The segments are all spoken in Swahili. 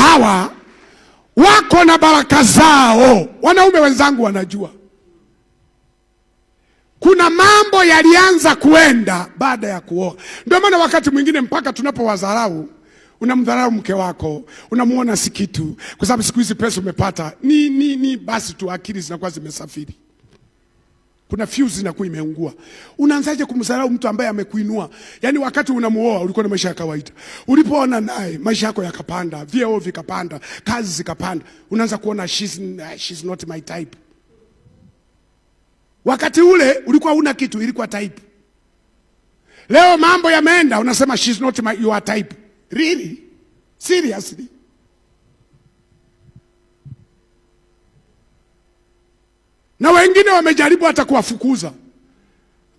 hawa wako na baraka zao. Wanaume wenzangu wanajua kuna mambo yalianza kuenda baada ya kuoa. Ndio maana wakati mwingine mpaka tunapowadharau, unamdharau mke wako, unamuona si kitu, kwa sababu siku hizi pesa umepata ni basi tu, akili zinakuwa zimesafiri, kuna fuse inakuwa imeungua. Unaanzaje kumdharau mtu ambaye amekuinua? Yaani wakati unamuoa ulikuwa na maisha ya kawaida, ulipoona naye maisha yako yakapanda, vyeo vikapanda, kazi zikapanda, unaanza kuona she's not my type. Wakati ule ulikuwa una kitu, ilikuwa type. Leo mambo yameenda, unasema she's not your type. Really? Seriously? Na wengine wamejaribu hata kuwafukuza,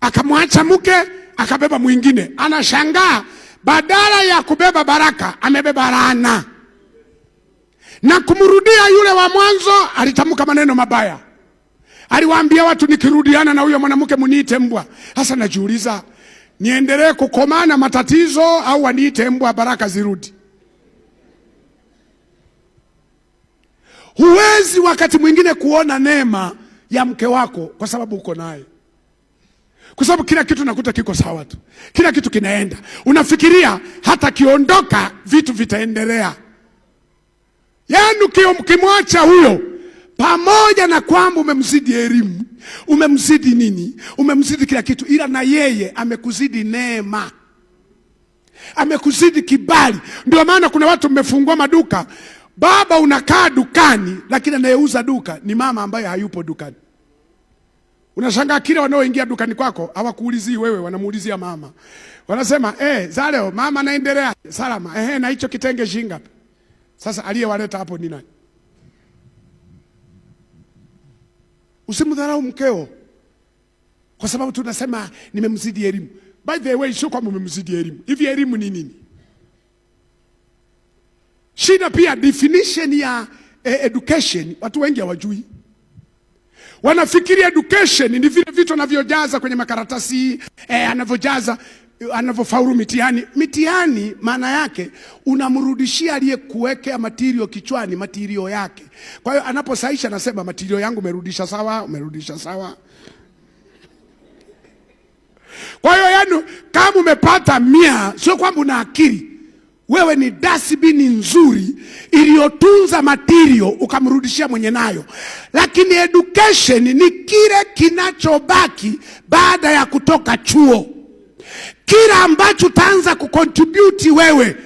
akamwacha mke akabeba mwingine. Anashangaa badala ya kubeba baraka amebeba laana, na kumrudia yule wa mwanzo alitamka maneno mabaya. Aliwaambia watu, nikirudiana na huyo mwanamke muniite mbwa. Sasa najiuliza, niendelee kukomana matatizo au waniite mbwa baraka zirudi? Huwezi wakati mwingine kuona neema ya mke wako kwa sababu uko naye, kwa sababu kila kitu nakuta kiko sawa tu, kila kitu kinaenda. Unafikiria hata kiondoka vitu vitaendelea. Yaani ukimwacha huyo, pamoja na kwamba umemzidi elimu, umemzidi nini, umemzidi kila kitu, ila na yeye amekuzidi neema, amekuzidi kibali. Ndio maana kuna watu mmefungua maduka, baba unakaa dukani, lakini anayeuza duka ni mama ambaye hayupo dukani. Unashangaa kila wanaoingia dukani kwako hawakuulizii wewe, wanamuulizia mama. Wanasema za leo mama naendelea salama, na hicho kitenge shilingi ngapi? Sasa aliyewaleta hapo ni nani? Usimdharau mkeo kwa sababu tunasema nimemzidi elimu. By the way, sio kwamba umemzidi elimu. Hivi elimu ni nini? Shida pia definition ya education watu wengi hawajui. Wanafikiri education ni vile vitu anavyojaza kwenye makaratasi, anavyojaza, anavyofaulu mitihani. Mitihani maana yake unamrudishia aliyekuwekea material kichwani material yake. Kwa hiyo anaposaisha anasema material yangu umerudisha sawa, umerudisha sawa. Kwa hiyo yani kama umepata 100 sio kwamba una akili. Wewe ni dustbin nzuri iliyotunza material ukamrudishia mwenye nayo. Lakini education ni kile kinachobaki baada ya kutoka chuo. Kila ambacho utaanza kucontribute wewe